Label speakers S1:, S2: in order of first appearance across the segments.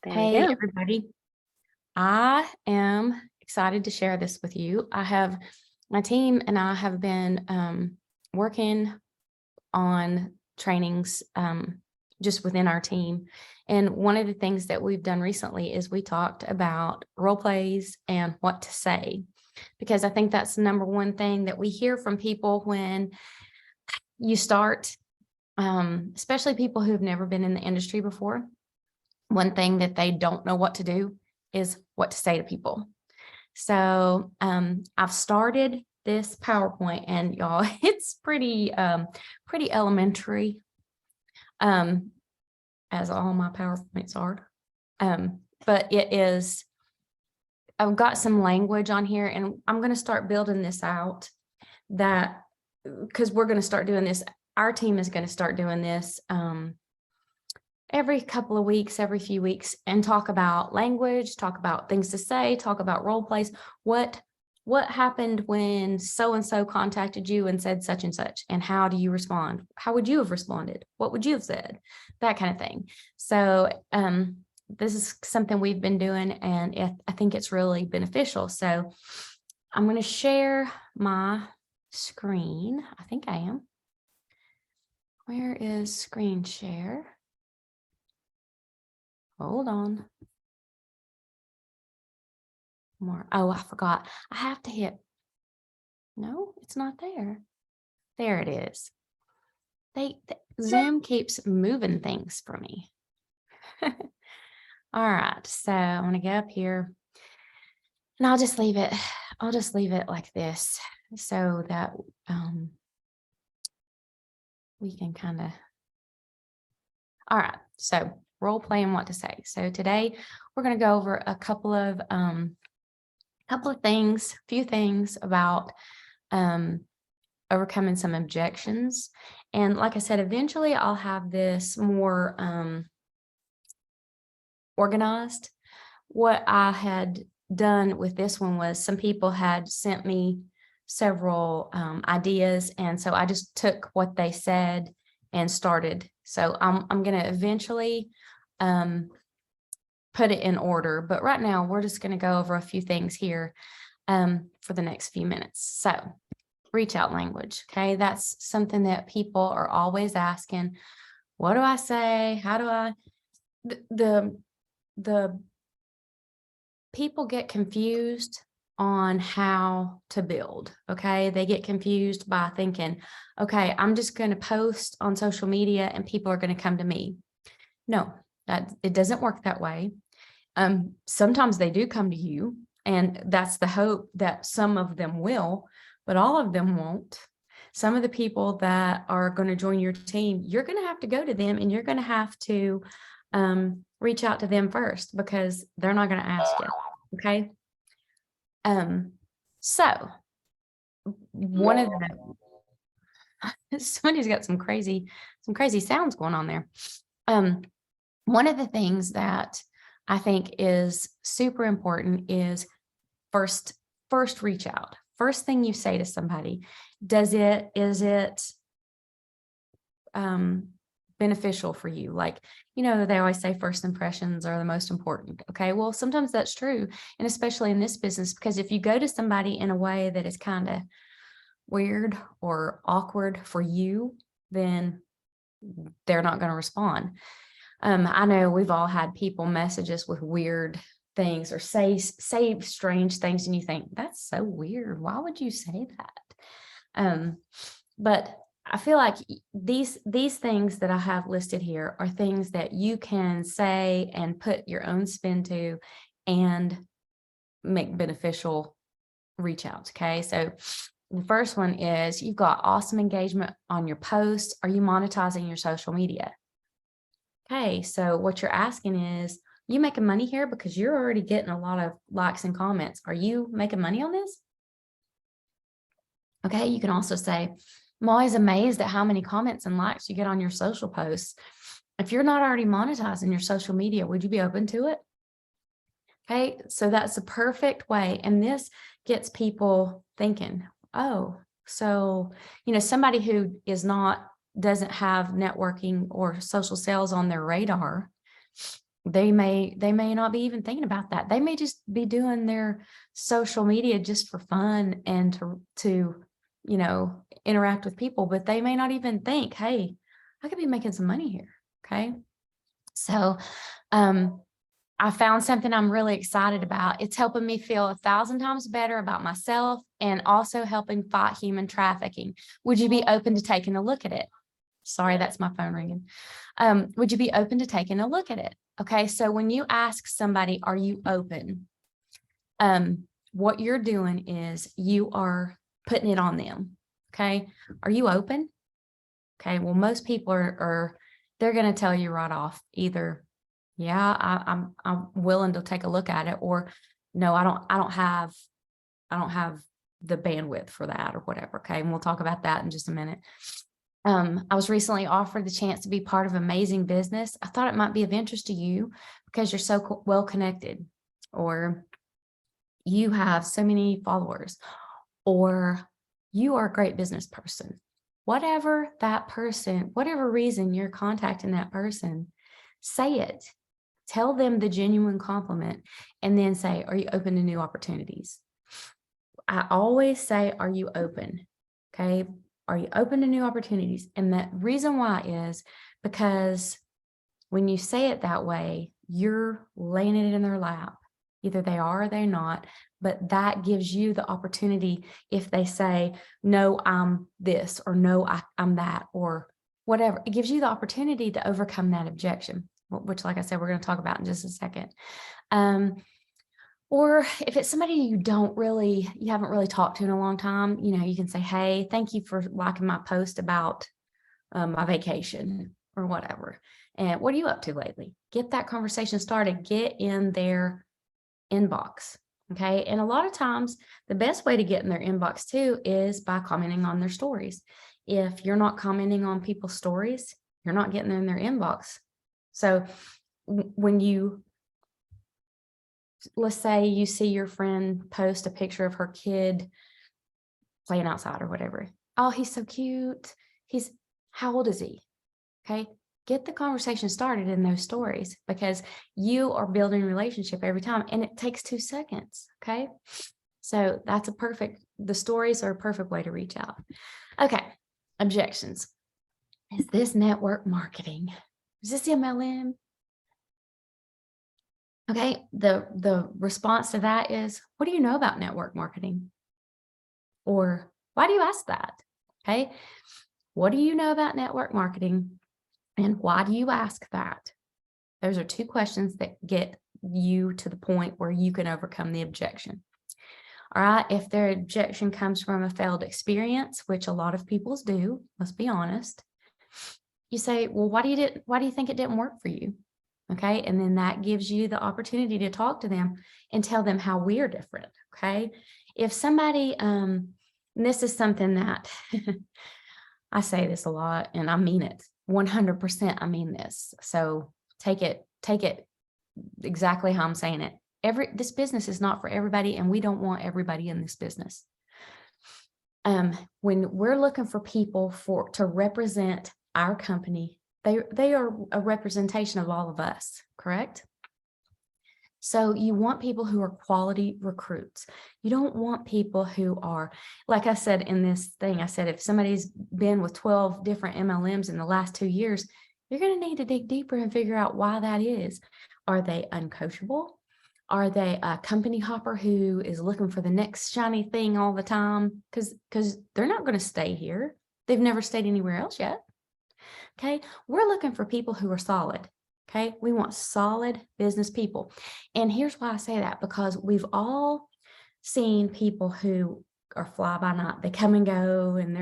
S1: There we
S2: Hey,
S1: go.
S2: everybody. I am excited to share this with you. My team and I have been working on trainings just within our team. And one of the things that we've done recently is we talked about role plays and what to say, because I think that's the number one thing that we hear from people when you start, especially people who've never been in the industry before. One thing that they don't know what to do is what to say to people. So I've started this PowerPoint, and y'all, it's pretty elementary, as all my PowerPoints are. But I've got some language on here, and I'm going to start building this out, that because we're going to start doing this. Our team is going to start doing this every couple of weeks, every few weeks, and talk about language, talk about things to say, talk about role plays. What happened when so-and-so contacted you and said such and such, and how do you respond? How would you have responded? What would you have said? That kind of thing. So this is something we've been doing, and I think it's really beneficial. So I'm going to share my screen. I think I am. Where is screen share? Hold on. More. Oh, I forgot. I have to hit. No, it's not there. There it is. Zoom keeps moving things for me. All right. So I'm going to go up here, and I'll just leave it. I'll just leave it like this so that we can kind of. All right. So role play and what to say. So today we're going to go over a couple of few things about overcoming some objections. And like I said, eventually I'll have this more organized. What I had done with this one was some people had sent me several ideas, and so I just took what they said and started. So I'm going to eventually put it in order, but right now we're just going to go over a few things here for the next few minutes. So reach out language. Okay. That's something that people are always asking. What do I say? How do I, the people get confused on how to build. Okay. They get confused by thinking, okay, I'm just going to post on social media and people are going to come to me. No, it doesn't work that way. Sometimes they do come to you, and that's the hope that some of them will, but all of them won't. Some of the people that are going to join your team, you're going to have to go to them, and you're going to have to reach out to them first, because they're not going to ask you. Okay. So one of the, somebody's got some crazy sounds going on there. One of the things that I think is super important is first reach out. First thing you say to somebody, is it beneficial for you? Like, they always say first impressions are the most important. Okay, well, sometimes that's true. And especially in this business, because if you go to somebody in a way that is kind of weird or awkward for you, then they're not going to respond. I know we've all had people message us with weird things or say strange things, and you think, that's so weird. Why would you say that? But I feel like these things that I have listed here are things that you can say and put your own spin to and make beneficial reach outs. Okay. So the first one is, you've got awesome engagement on your posts. Are you monetizing your social media? Okay, so what you're asking is, you making money here? Because you're already getting a lot of likes and comments. Are you making money on this? Okay, you can also say, I'm always amazed at how many comments and likes you get on your social posts. If you're not already monetizing your social media, would you be open to it? Okay, so that's a perfect way. And this gets people thinking, oh, so, somebody who doesn't have networking or social sales on their radar, They may not be even thinking about that. They may just be doing their social media just for fun and to interact with people, but they may not even think, hey, I could be making some money here. Okay. So I found something I'm really excited about. It's helping me feel 1,000 times better about myself and also helping fight human trafficking. Would you be open to taking a look at it? Sorry, that's my phone ringing. Would you be open to taking a look at it? Okay, so when you ask somebody, are you open? What you're doing is you are putting it on them. Okay, are you open? Okay, well, most people are they're going to tell you right off, either, yeah, I'm willing to take a look at it, or no, I don't have the bandwidth for that, or whatever. Okay, and we'll talk about that in just a minute. I was recently offered the chance to be part of an amazing business. I thought it might be of interest to you because you're so well connected, or you have so many followers, or you are a great business person. Whatever that person, whatever reason you're contacting that person, say it. Tell them the genuine compliment, and then say, are you open to new opportunities? I always say, are you open? Okay. Are you open to new opportunities? And the reason why is because when you say it that way, you're laying it in their lap. Either they are or they're not, but that gives you the opportunity. If they say, no, I'm this, or no, I'm that, or whatever, it gives you the opportunity to overcome that objection, which, like I said, we're going to talk about in just a second. Or if it's somebody you haven't really talked to in a long time, you can say, hey, thank you for liking my post about my vacation or whatever. And what are you up to lately? Get that conversation started. Get in their inbox. Okay. And a lot of times the best way to get in their inbox too is by commenting on their stories. If you're not commenting on people's stories, you're not getting in their inbox. So when let's say you see your friend post a picture of her kid playing outside or whatever. Oh, he's so cute. How old is he? Okay. Get the conversation started in those stories, because you are building a relationship every time, and it takes 2 seconds. Okay. So the stories are a perfect way to reach out. Okay. Objections. Is this network marketing? Is this MLM? Okay, the response to that is, what do you know about network marketing? Or why do you ask that? Okay, what do you know about network marketing, and why do you ask that? Those are 2 questions that get you to the point where you can overcome the objection. All right, if their objection comes from a failed experience, which a lot of people's do, let's be honest, you say, well, why do you think it didn't work for you? Okay. And then that gives you the opportunity to talk to them and tell them how we're different. Okay. If somebody, and this is something that I say this a lot, and I mean it 100%. I mean this. So take it exactly how I'm saying it. This business is not for everybody, and we don't want everybody in this business. When we're looking for people to represent our company, they are a representation of all of us, correct? So you want people who are quality recruits. You don't want people who are, like I said in this thing, I said, if somebody's been with 12 different MLMs in the last 2 years, you're going to need to dig deeper and figure out why that is. Are they uncoachable? Are they a company hopper who is looking for the next shiny thing all the time? Because they're not going to stay here. They've never stayed anywhere else yet. Okay, we're looking for people who are solid. Okay, we want solid business people. And here's why I say that, because we've all seen people who are fly by night. They come and go, and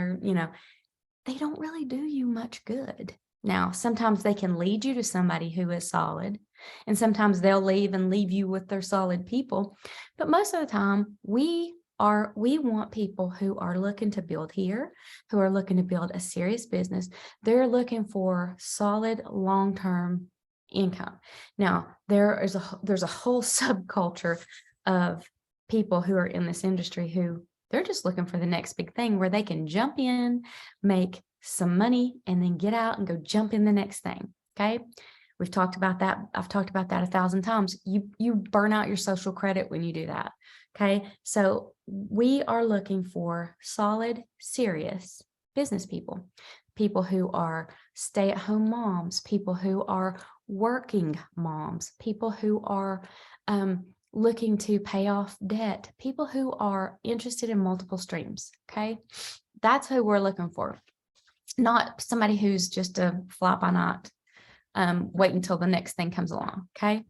S2: they don't really do you much good. Now, sometimes they can lead you to somebody who is solid, and sometimes they'll leave you with their solid people. But most of the time, we want people who are looking to build here, who are looking to build a serious business. They're looking for solid long-term income. Now, there's a whole subculture of people who are in this industry who they're just looking for the next big thing where they can jump in, make some money, and then get out and go jump in the next thing. Okay. We've talked about that. I've talked about that 1,000 times. You burn out your social credit when you do that. Okay. So we are looking for solid, serious business people, people who are stay-at-home moms, people who are working moms, people who are looking to pay off debt, people who are interested in multiple streams. Okay. That's who we're looking for. Not somebody who's just a fly by night, wait until the next thing comes along. Okay.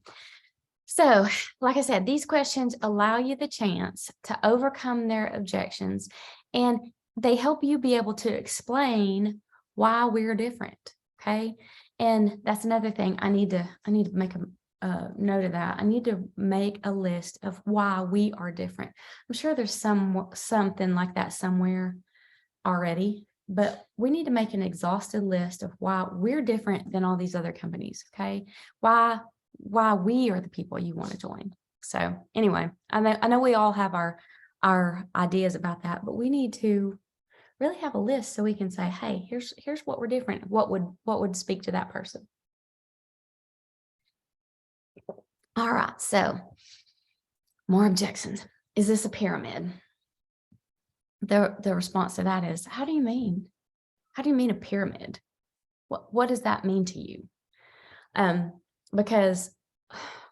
S2: So, like I said, these questions allow you the chance to overcome their objections, and they help you be able to explain why we're different. Okay. And that's another thing I need to make a note of that. I need to make a list of why we are different. I'm sure there's something like that somewhere already, but we need to make an exhaustive list of why we're different than all these other companies. Okay. Why we are the people you want to join. So anyway, I know we all have our ideas about that, but we need to really have a list so we can say, hey, here's what we're different. What would speak to that person? All right. So more objections. Is this a pyramid? The response to that is, how do you mean? How do you mean a pyramid? What does that mean to you? Because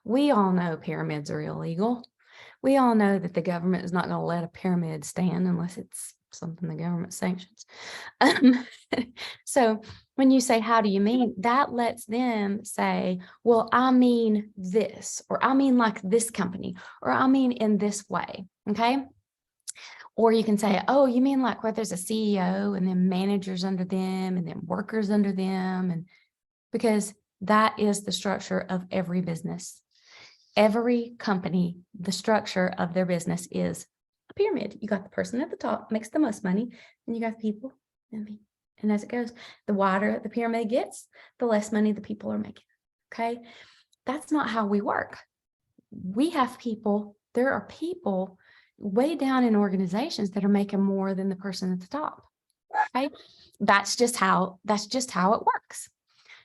S2: we all know pyramids are illegal. We all know that the government is not going to let a pyramid stand unless it's something the government sanctions. So when you say, how do you mean, that lets them say, well, I mean this, or I mean like this company, or I mean in this way. Okay. Or you can say, oh, you mean like where there's a CEO and then managers under them and then workers under them. And because that is the structure of every business. Every company, the structure of their business is a pyramid. You got the person at the top makes the most money, and you got people. And as it goes, the wider the pyramid gets, the less money the people are making. Okay. That's not how we work. We have people, there are people way down in organizations that are making more than the person at the top. Okay. That's just how it works.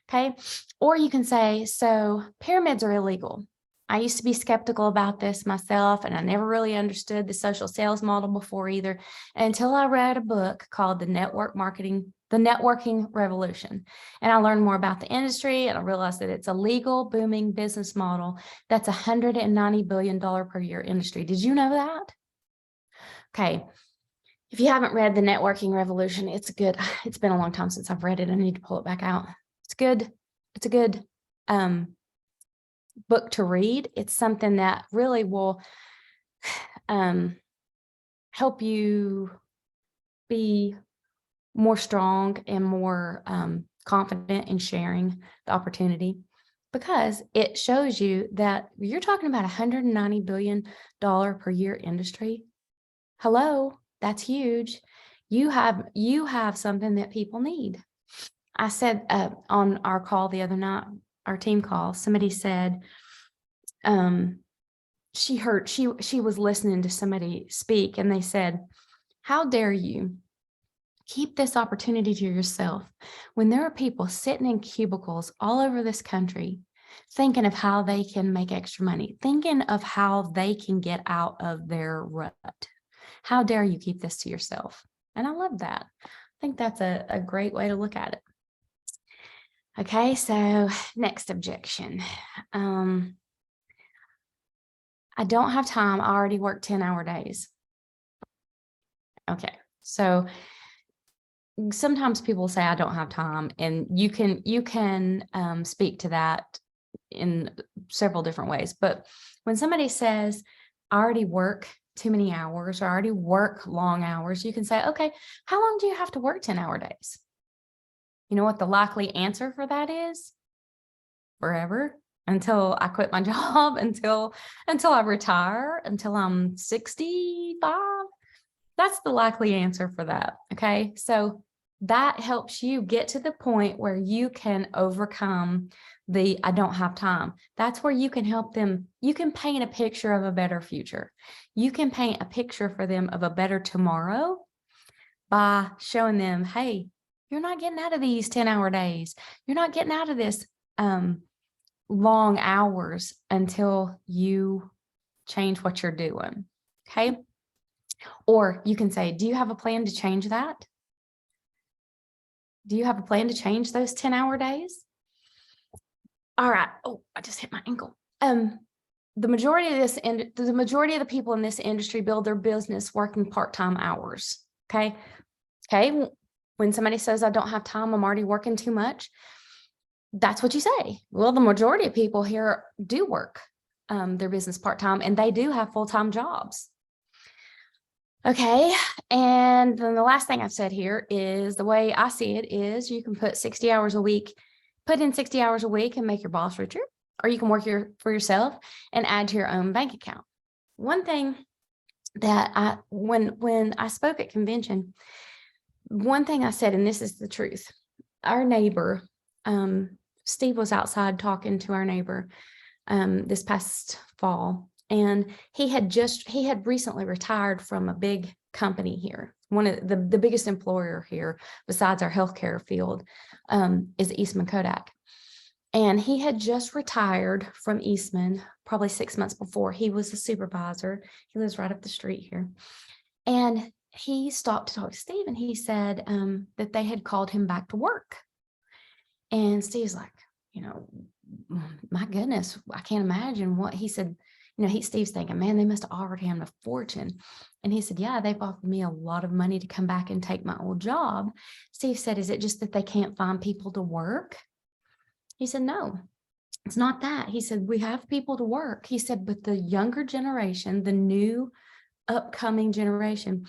S2: Okay. Or you can say, so pyramids are illegal. I used to be skeptical about this myself, and I never really understood the social sales model before either, until I read a book called The Networking Revolution. And I learned more about the industry, and I realized that it's a legal, booming business model that's $190 billion per year industry. Did you know that? Okay. If you haven't read The Networking Revolution, it's been a long time since I've read it. I need to pull it back out. It's good. It's a good book to read. It's something that really will help you be more strong and more confident in sharing the opportunity, because it shows you that you're talking about $190 billion per year industry. Hello, that's huge. You have something that people need. I said on our call the other night, our team call, somebody said she was listening to somebody speak, and they said, how dare you keep this opportunity to yourself when there are people sitting in cubicles all over this country thinking of how they can make extra money, thinking of how they can get out of their rut. How dare you keep this to yourself? And I love that. I think that's a great way to look at it. Okay, so next objection. I don't have time. I already work 10-hour days. Okay, so sometimes people say I don't have time, and you can speak to that in several different ways. But when somebody says I already work too many hours, or I already work long hours, you can say, okay, how long do you have to work 10-hour days? You know what the likely answer for that is? Forever, until I quit my job, until I retire, until I'm 65. That's the likely answer for that. Okay. So that helps you get to the point where you can overcome the I don't have time. That's where you can help them. You can paint a picture of a better future. You can paint a picture for them of a better tomorrow by showing them, hey, you're not getting out of these 10-hour days. You're not getting out of this long hours until you change what you're doing. Okay. Or you can say, do you have a plan to change that? Do you have a plan to change those 10-hour days? All right. Oh, I just hit my ankle. The majority of the people in this industry build their business working part-time hours. Okay. Okay. When somebody says, I don't have time, I'm already working too much, that's what you say. Well, the majority of people here do work their business part-time, and they do have full-time jobs. Okay. And then the last thing I've said here is, the way I see it is, you can put in 60 hours a week and make your boss richer, or you can work for yourself and add to your own bank account. One thing that when I spoke at convention, one thing I said, and this is the truth, our neighbor, Steve was outside talking to our neighbor this past fall, and he had recently retired from a big company here. One of the biggest employer here, besides our healthcare field, is Eastman Kodak. And he had just retired from Eastman probably 6 months before. He was a supervisor. He lives right up the street here. And he stopped to talk to Steve, and he said that they had called him back to work. And Steve's like, my goodness, I can't imagine what he said. Steve's thinking, man, they must have offered him a fortune. And he said, yeah, they've offered me a lot of money to come back and take my old job. Steve said, is it just that they can't find people to work? He said, no, it's not that. He said, we have people to work. He said, but the younger generation, the new upcoming generation,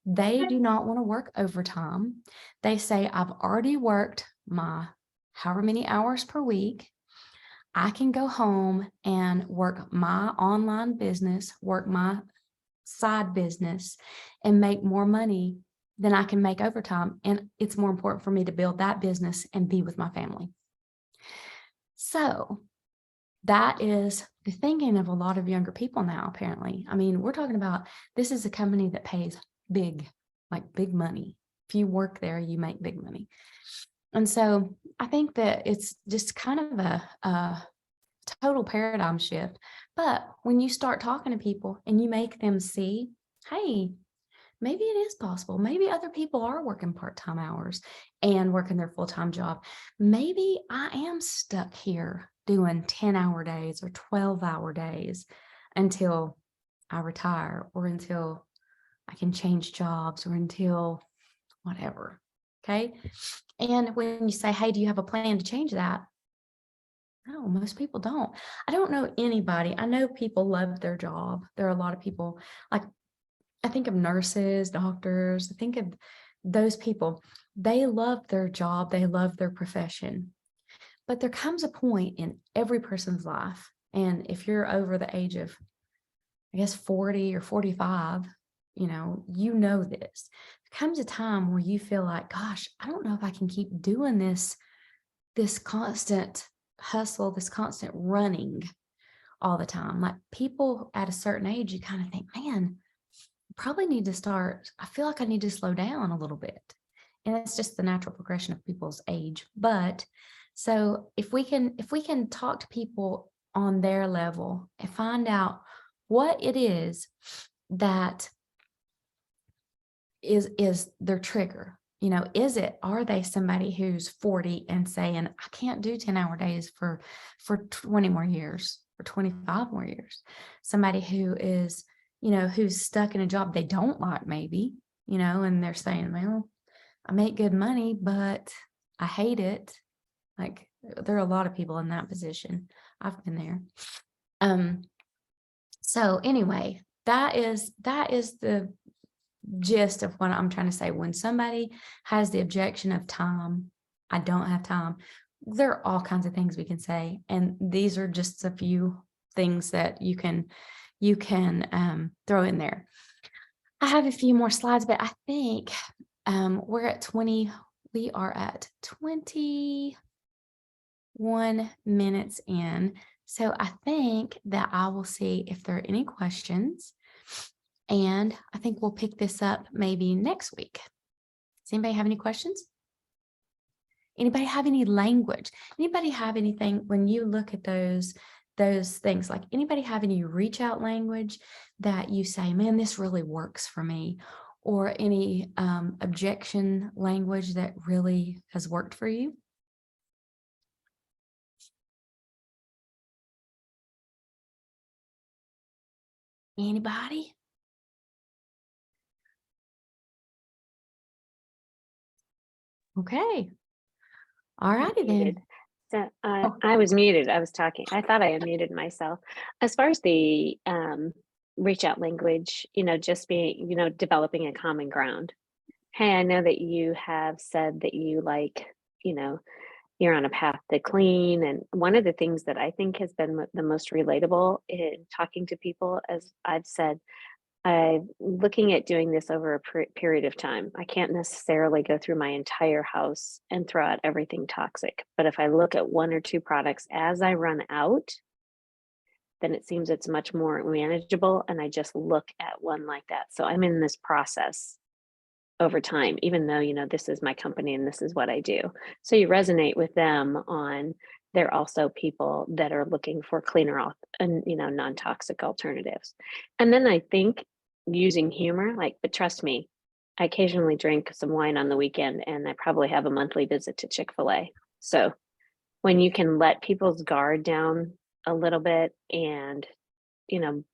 S2: they do not want to work overtime. They say, I've already worked my however many hours per week. I can go home and work my online business, work my side business, and make more money than I can make overtime. And it's more important for me to build that business and be with my family. So that is the thinking of a lot of younger people now, apparently. I mean, we're talking about, this is a company that pays big, like big money. If you work there, you make big money. And so I think that it's just kind of a total paradigm shift. But when you start talking to people and you make them see, hey, maybe it is possible. Maybe other people are working part-time hours and working their full-time job. Maybe I am stuck here doing 10-hour days or 12-hour days until I retire, or until I can change jobs, or until whatever. Okay. And when you say, hey, do you have a plan to change that? No, most people don't. I don't know anybody. I know people love their job. There are a lot of people, like, I think of nurses, doctors, I think of those people. They love their job. They love their profession. But there comes a point in every person's life, and if you're over the age of, I guess, 40 or 45, you know this. There comes a time where you feel like, gosh, I don't know if I can keep doing this constant hustle, this constant running all the time. Like, people at a certain age, you kind of think, man, probably need to start, I feel like I need to slow down a little bit. And it's just the natural progression of people's age. But so if we can talk to people on their level and find out what it is that is their trigger, are they somebody who's 40 and saying, I can't do 10-hour days for 20 more years, or 25 more years? Somebody who is, who's stuck in a job they don't like, maybe, and they're saying, well, I make good money, but I hate it. Like, there are a lot of people in that position. I've been there. So anyway, that is the gist of what I'm trying to say. When somebody has the objection of time, I don't have time, there are all kinds of things we can say. And these are just a few things that you can throw in there. I have a few more slides, but I think we are at 21 minutes in. So I think that I will see if there are any questions, and I think we'll pick this up maybe next week. Does anybody have any questions? Anybody have any language? Anybody have anything when you look at those things, like anybody have any reach out language that you say, man, this really works for me, or any objection language that really has worked for you? Anybody? Okay. All righty
S1: Muted.
S2: then.
S1: So
S2: Oh,
S1: I was muted. I was talking. I thought I unmuted myself. As far as the reach out language, just being, developing a common ground. Hey, I know that you have said that you like, you know, you're on a path to clean. And one of the things that I think has been the most relatable in talking to people, as I've said, I'm looking at doing this over a period of time. I can't necessarily go through my entire house and throw out everything toxic. But if I look at one or two products as I run out, then it seems it's much more manageable. And I just look at one like that. So I'm in this process over time, even though, this is my company and this is what I do. So you resonate with them on, they're also people that are looking for cleaner and, non-toxic alternatives. And then I think using humor, but trust me, I occasionally drink some wine on the weekend and I probably have a monthly visit to Chick-fil-A. So when you can let people's guard down a little bit and,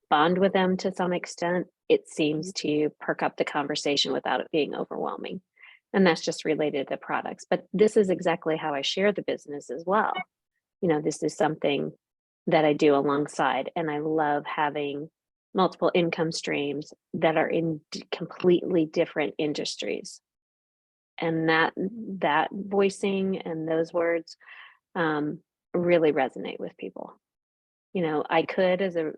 S1: bond with them to some extent, it seems to perk up the conversation without it being overwhelming. And that's just related to products. But this is exactly how I share the business as well. This is something that I do alongside, and I love having multiple income streams that are in completely different industries. And that voicing and those words really resonate with people. I could, as a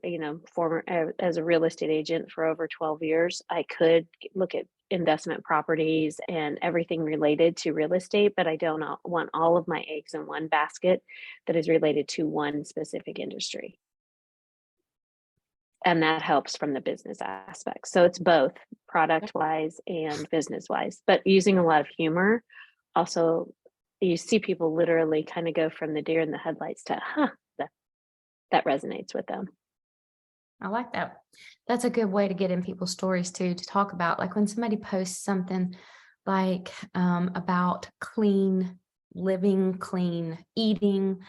S1: former as a real estate agent for over 12 years, I could look at investment properties and everything related to real estate, but I don't want all of my eggs in one basket that is related to one specific industry. And that helps from the business aspect. So it's both product wise and business wise, but using a lot of humor. Also, you see people literally kind of go from the deer in the headlights to, that resonates with them.
S2: I like that. That's a good way to get in people's stories too, to talk about, like when somebody posts something like about clean living, clean eating,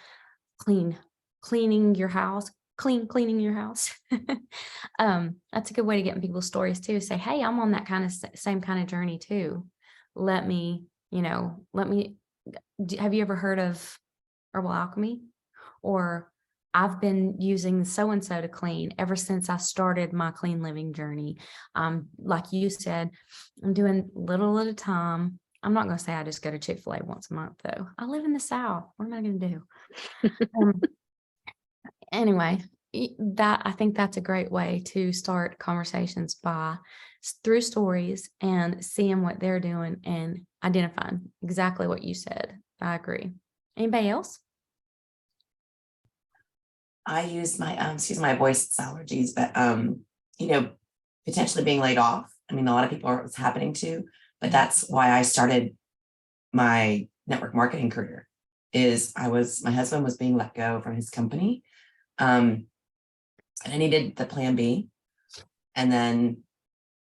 S2: cleaning your house, cleaning your house. That's a good way to get in people's stories too. Say, hey, I'm on that kind of same kind of journey too. Have you ever heard of herbal alchemy? Or I've been using so-and-so to clean ever since I started my clean living journey. Like you said, I'm doing little at a time. I'm not going to say I just go to Chick-fil-A once a month though. I live in the South. What am I going to do? Anyway, I think that's a great way to start conversations through stories and seeing what they're doing and identifying exactly what you said. I agree. Anybody else?
S3: I use my excuse my voice, it's allergies, but potentially being laid off. I mean, a lot of people are what's happening to, but that's why I started my network marketing career. My husband was being let go from his company. And I needed the plan B. And then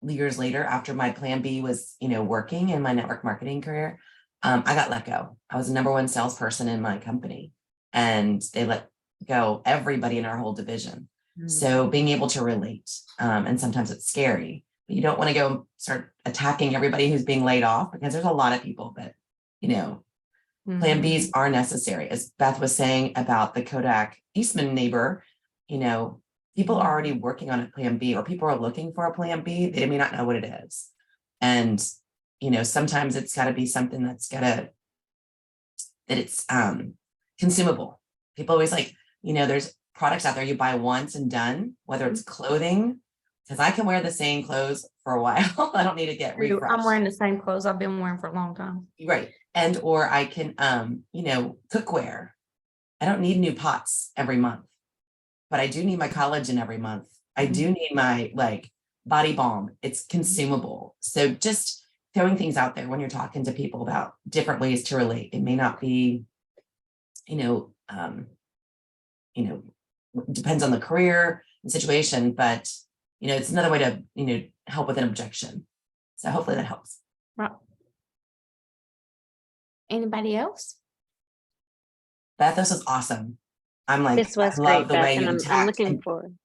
S3: years later, after my plan B was, working in my network marketing career, I got let go. I was the number one salesperson in my company, and they let go everybody in our whole division. So being able to relate, and sometimes it's scary, but you don't want to go start attacking everybody who's being laid off, because there's a lot of people that, plan Bs are necessary. As Beth was saying about the Kodak Eastman neighbor, people are already working on a plan B, or people are looking for a plan B. They may not know what it is. And, sometimes it's got to be something that it's consumable. People always there's products out there you buy once and done, whether it's clothing, because I can wear the same clothes for a while. I don't need to get refreshed.
S2: I'm wearing the same clothes I've been wearing for a long time.
S3: Right. And, or I can, cookware. I don't need new pots every month, but I do need my collagen every month. I do need my body balm. It's consumable. So just throwing things out there when you're talking to people about different ways to relate. It may not be, depends on the career and situation, but it's another way to, help with an objection. So hopefully that helps.
S2: Right. Anybody else?
S3: Beth, this was awesome. I'm like,
S1: This was
S3: I love
S1: great,
S3: the
S1: Beth,
S3: way
S1: and
S3: you
S1: I'm
S3: attacked.
S1: looking forward.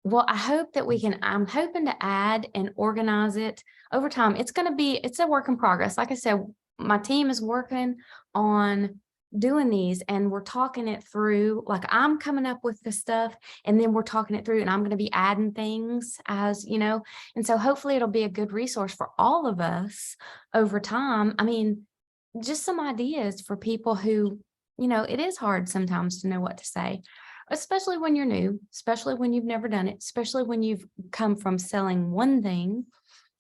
S2: Well, I hope that I'm hoping to add and organize it over time. It's a work in progress. Like I said, my team is working on doing these and we're talking it through. Like I'm coming up with the stuff and then we're talking it through and I'm going to be adding things as, and so hopefully it'll be a good resource for all of us over time. I mean, just some ideas for people who, it is hard sometimes to know what to say, especially when you're new, especially when you've never done it, especially when you've come from selling one thing.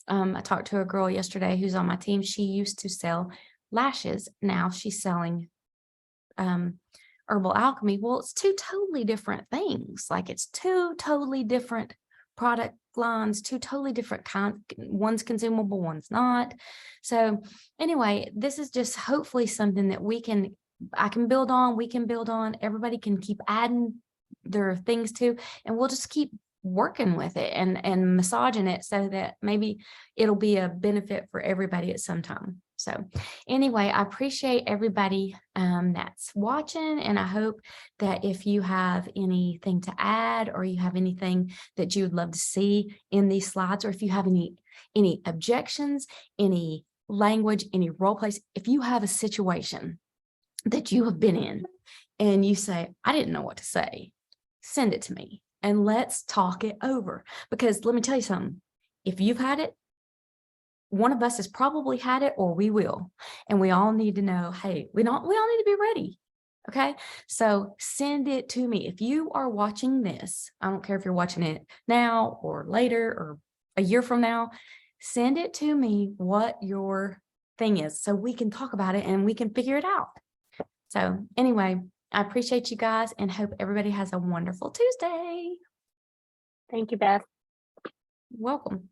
S2: I talked to a girl yesterday who's on my team. She used to sell lashes. Now she's selling herbal alchemy. Well, it's two totally different things. Like it's two totally different product lines, two totally different kinds. One's consumable, one's not. So anyway, this is just hopefully something that I can build on, we can build on, everybody can keep adding their things to, and we'll just keep working with it and massaging it so that maybe it'll be a benefit for everybody at some time. So anyway, I appreciate everybody that's watching, and I hope that if you have anything to add or you have anything that you would love to see in these slides, or if you have any objections, any language, any role plays, if you have a situation that you have been in and you say, I didn't know what to say, send it to me and let's talk it over. Because let me tell you something, if you've had it, one of us has probably had it, or we will. And we all need to know, hey, we all need to be ready. Okay. So send it to me. If you are watching this, I don't care if you're watching it now or later or a year from now, send it to me what your thing is so we can talk about it and we can figure it out. So anyway, I appreciate you guys and hope everybody has a wonderful Tuesday.
S1: Thank you, Beth.
S2: Welcome.